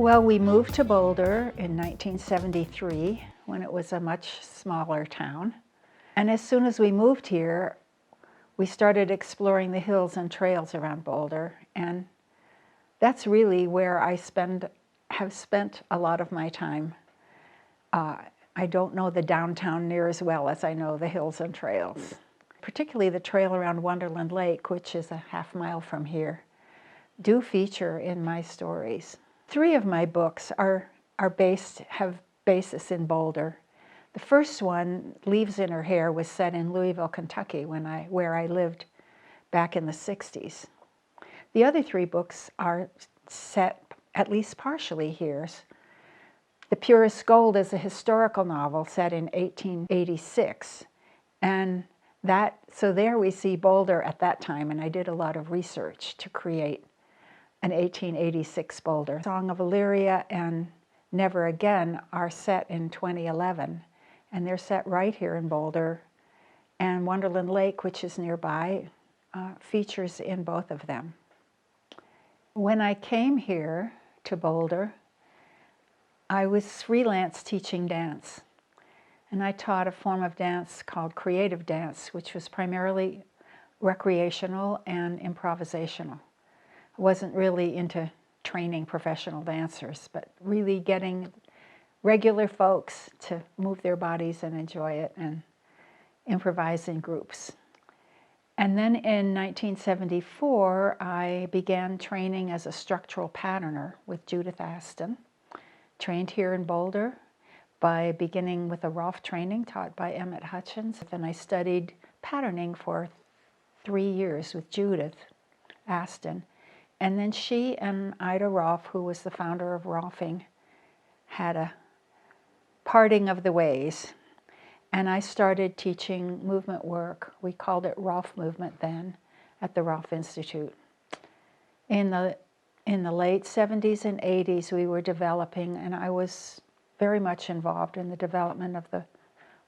Well, we moved to Boulder in 1973 when it was a much smaller town. And as soon as we moved here, we started exploring the hills and trails around Boulder. And that's really where I have spent a lot of my time. I don't know the downtown near as well as I know the hills and trails. Particularly the trail around Wonderland Lake, which is a half-mile from here, do feature in my stories. 3 of my books have basis in Boulder. The first one, Leaves in Her Hair, was set in Louisville, Kentucky, where I lived back in the 60s. The other 3 books are set at least partially here. The Purest Gold is a historical novel set in 1886, and so there we see Boulder at that time, and I did a lot of research to create an 1886 Boulder. Song of Illyria and Never Again are set in 2011, and they're set right here in Boulder. And Wonderland Lake, which is nearby, features in both of them. When I came here to Boulder, I was freelance teaching dance. And I taught a form of dance called creative dance, which was primarily recreational and improvisational. I wasn't really into training professional dancers, but really getting regular folks to move their bodies and enjoy it and improvise in groups. And then in 1974, I began training as a structural patterner with Judith Aston. Trained here in Boulder by beginning with a Rolf training taught by Emmett Hutchins. Then I studied patterning for 3 years with Judith Aston. And then she and Ida Rolf, who was the founder of Rolfing, had a parting of the ways. And I started teaching movement work. We called it Rolf Movement then, at the Rolf Institute. In the late 70s and 80s, we were developing, and I was very much involved in the development of the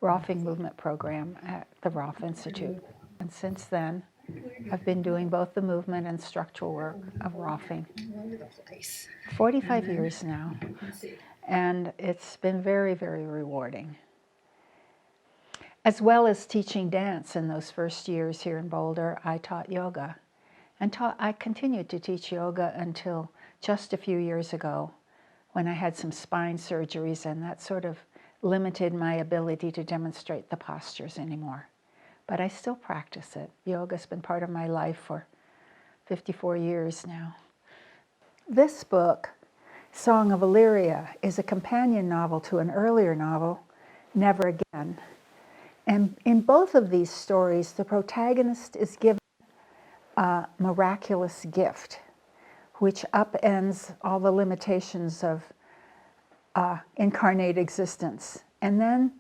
Rolfing movement program at the Rolf Institute. And since then, I've been doing both the movement and structural work of Rolfing. 45 years now, and it's been very, very rewarding. As well as teaching dance in those first years here in Boulder, I taught yoga. And I continued to teach yoga until just a few years ago when I had some spine surgeries, and that sort of limited my ability to demonstrate the postures anymore. But I still practice it. Yoga's been part of my life for 54 years now. This book, Song of Illyria, is a companion novel to an earlier novel, Never Again. And in both of these stories, the protagonist is given a miraculous gift, which upends all the limitations of incarnate existence. And then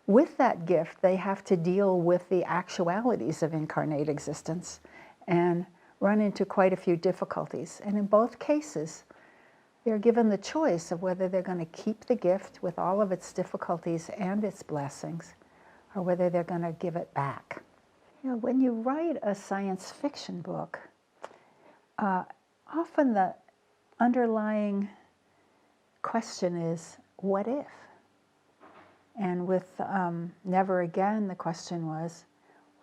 with that gift, they have to deal with the actualities of incarnate existence and run into quite a few difficulties. And in both cases, they're given the choice of whether they're going to keep the gift with all of its difficulties and its blessings, or whether they're going to give it back. You know, when you write a science fiction book, often the underlying question is, what if? And with Never Again, the question was,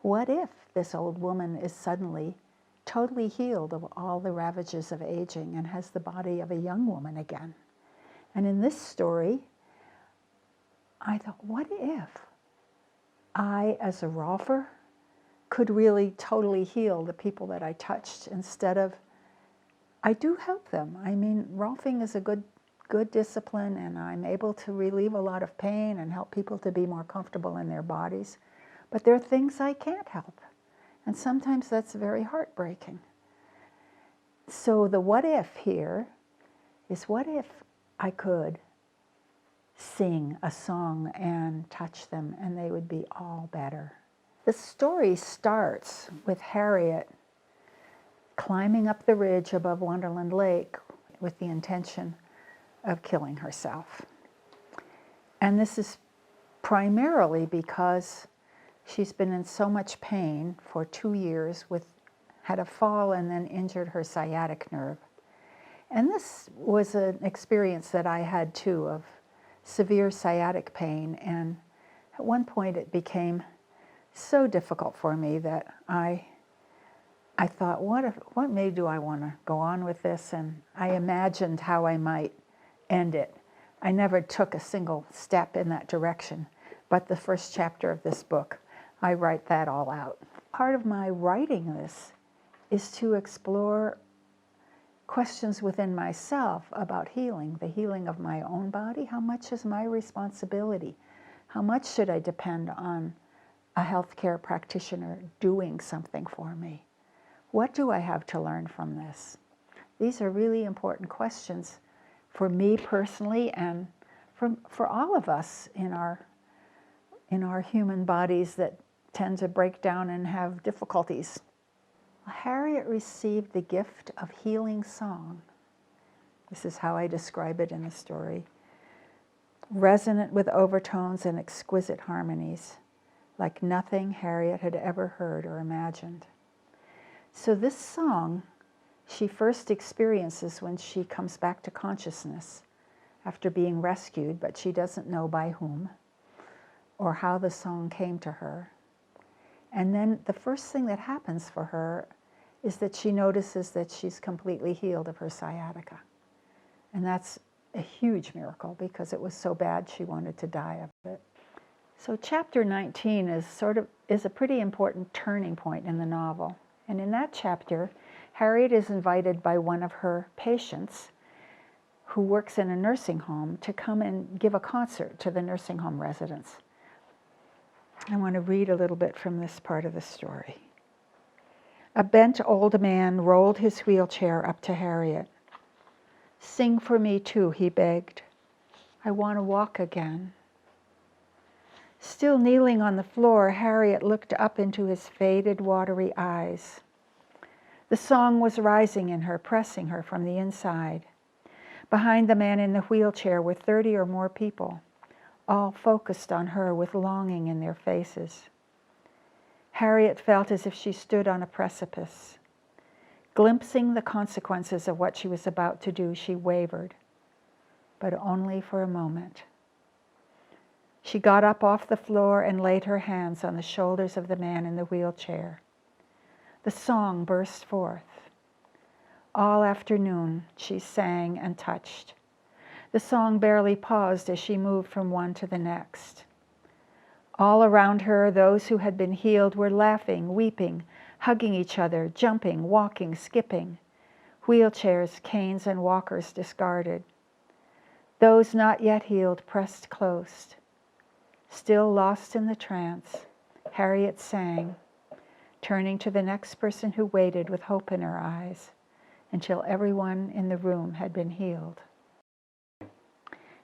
what if this old woman is suddenly totally healed of all the ravages of aging and has the body of a young woman again? And in this story, I thought, what if I, as a Rolfer, could really totally heal the people that I touched instead of, I do help them. I mean, Rolfing is a good discipline, and I'm able to relieve a lot of pain and help people to be more comfortable in their bodies. But there are things I can't help, and sometimes that's very heartbreaking. So the what if here is, what if I could sing a song and touch them and they would be all better? The story starts with Harriet climbing up the ridge above Wonderland Lake with the intention of killing herself. And this is primarily because she's been in so much pain for 2 years, had a fall and then injured her sciatic nerve. And this was an experience that I had too, of severe sciatic pain. And at one point it became so difficult for me that I thought, what maybe do I want to go on with this? And I imagined how I might end it. I never took a single step in that direction, but the first chapter of this book, I write that all out. Part of my writing this is to explore questions within myself about healing, the healing of my own body. How much is my responsibility? How much should I depend on a healthcare practitioner doing something for me? What do I have to learn from this? These are really important questions for me personally, and for all of us in our human bodies that tend to break down and have difficulties. Harriet received the gift of healing song. This is how I describe it in the story. Resonant with overtones and exquisite harmonies, like nothing Harriet had ever heard or imagined. So this song she first experiences when she comes back to consciousness after being rescued, but she doesn't know by whom or how the song came to her. And then the first thing that happens for her is that she notices that she's completely healed of her sciatica. And that's a huge miracle because it was so bad she wanted to die of it. So chapter 19 is a pretty important turning point in the novel. And in that chapter, Harriet is invited by one of her patients who works in a nursing home to come and give a concert to the nursing home residents. I want to read a little bit from this part of the story. A bent old man rolled his wheelchair up to Harriet. "Sing for me too," he begged. "I want to walk again." Still kneeling on the floor, Harriet looked up into his faded, watery eyes. The song was rising in her, pressing her from the inside. Behind the man in the wheelchair were 30 or more people, all focused on her with longing in their faces. Harriet felt as if she stood on a precipice. Glimpsing the consequences of what she was about to do, she wavered, but only for a moment. She got up off the floor and laid her hands on the shoulders of the man in the wheelchair. The song burst forth. All afternoon, she sang and touched. The song barely paused as she moved from one to the next. All around her, those who had been healed were laughing, weeping, hugging each other, jumping, walking, skipping. Wheelchairs, canes, and walkers discarded. Those not yet healed pressed close. Still lost in the trance, Harriet sang, turning to the next person who waited with hope in her eyes until everyone in the room had been healed.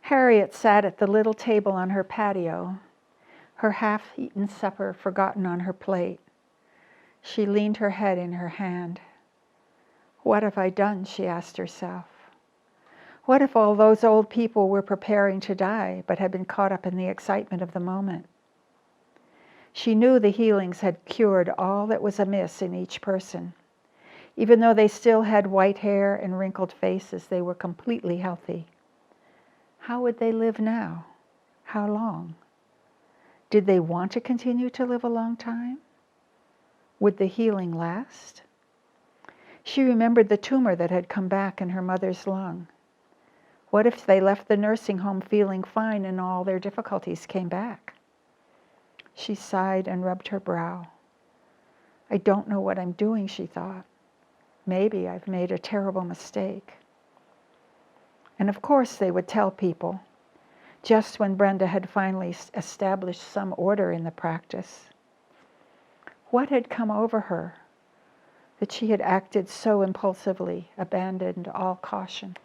Harriet sat at the little table on her patio, her half-eaten supper forgotten on her plate. She leaned her head in her hand. What have I done, she asked herself. What if all those old people were preparing to die but had been caught up in the excitement of the moment? She knew the healings had cured all that was amiss in each person. Even though they still had white hair and wrinkled faces, they were completely healthy. How would they live now? How long? Did they want to continue to live a long time? Would the healing last? She remembered the tumor that had come back in her mother's lung. What if they left the nursing home feeling fine and all their difficulties came back? She sighed and rubbed her brow. I don't know what I'm doing, she thought. Maybe I've made a terrible mistake. And of course they would tell people, just when Brenda had finally established some order in the practice. What had come over her that she had acted so impulsively, abandoned all caution?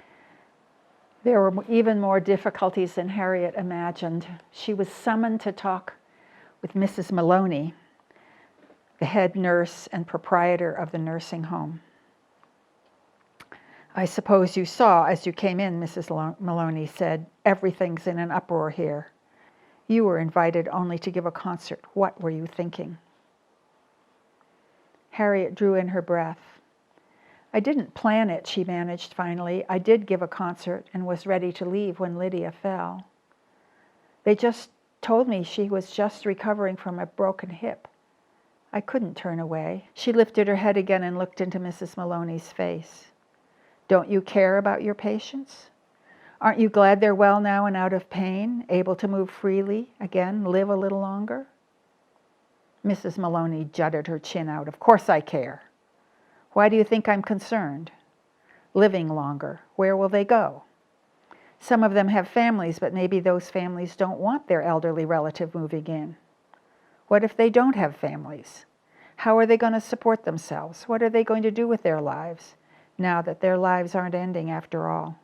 There were even more difficulties than Harriet imagined. She was summoned to talk with Mrs. Maloney, the head nurse and proprietor of the nursing home. I suppose you saw as you came in, Mrs. Maloney said, everything's in an uproar here. You were invited only to give a concert. What were you thinking? Harriet drew in her breath. I didn't plan it, she managed finally. I did give a concert and was ready to leave when Lydia fell. They just told me she was just recovering from a broken hip. I couldn't turn away. She lifted her head again and looked into Mrs. Maloney's face. Don't you care about your patients? Aren't you glad they're well now and out of pain, able to move freely again, live a little longer? Mrs. Maloney jutted her chin out. Of course I care. Why do you think I'm concerned? Living longer. Where will they go? Some of them have families, but maybe those families don't want their elderly relative moving in. What if they don't have families? How are they going to support themselves? What are they going to do with their lives now that their lives aren't ending after all?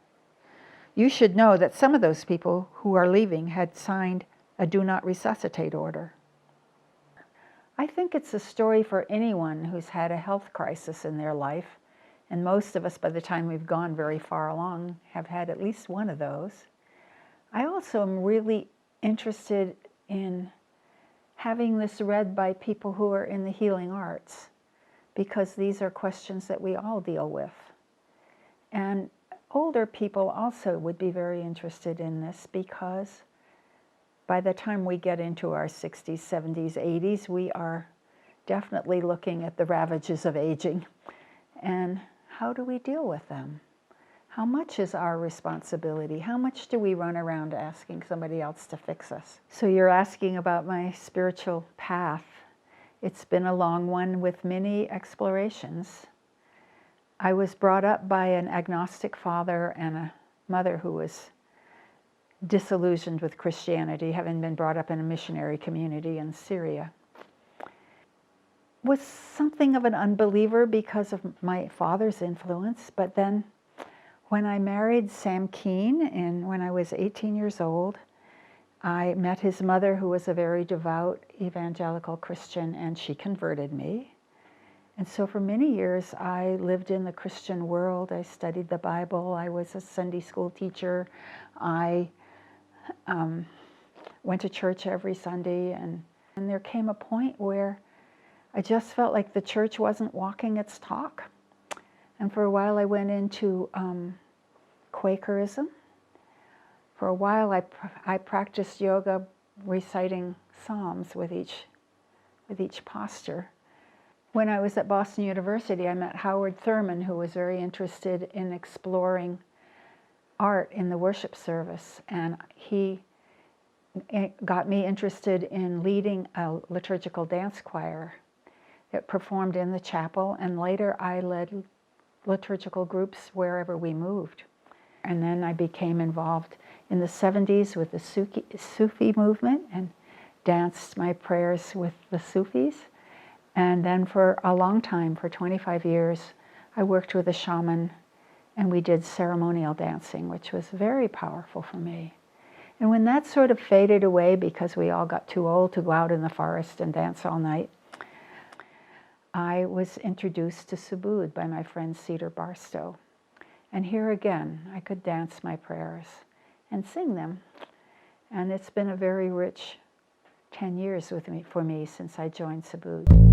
You should know that some of those people who are leaving had signed a do not resuscitate order. I think it's a story for anyone who's had a health crisis in their life, and most of us, by the time we've gone very far along, have had at least one of those. I also am really interested in having this read by people who are in the healing arts, because these are questions that we all deal with. And older people also would be very interested in this, because by the time we get into our 60s, 70s, 80s, we are definitely looking at the ravages of aging. And how do we deal with them? How much is our responsibility? How much do we run around asking somebody else to fix us? So you're asking about my spiritual path. It's been a long one with many explorations. I was brought up by an agnostic father and a mother who was disillusioned with Christianity, having been brought up in a missionary community in Syria. Was something of an unbeliever because of my father's influence, but then when I married Sam Keene and when I was 18 years old, I met his mother, who was a very devout evangelical Christian, and she converted me. And so for many years I lived in the Christian world. I studied the Bible. I was a Sunday school teacher. I went to church every Sunday, and there came a point where I just felt like the church wasn't walking its talk. And for a while I went into Quakerism. For a while I practiced yoga, reciting psalms with each posture. When I was at Boston University, I met Howard Thurman, who was very interested in exploring art in the worship service, and he got me interested in leading a liturgical dance choir that performed in the chapel, and later I led liturgical groups wherever we moved. And then I became involved in the 70s with the Sufi movement and danced my prayers with the Sufis. And then for a long time, for 25 years, I worked with a shaman, and we did ceremonial dancing, which was very powerful for me. And when that sort of faded away because we all got too old to go out in the forest and dance all night, I was introduced to Subud by my friend Cedar Barstow. And here again, I could dance my prayers and sing them. And it's been a very rich 10 years for me since I joined Subud.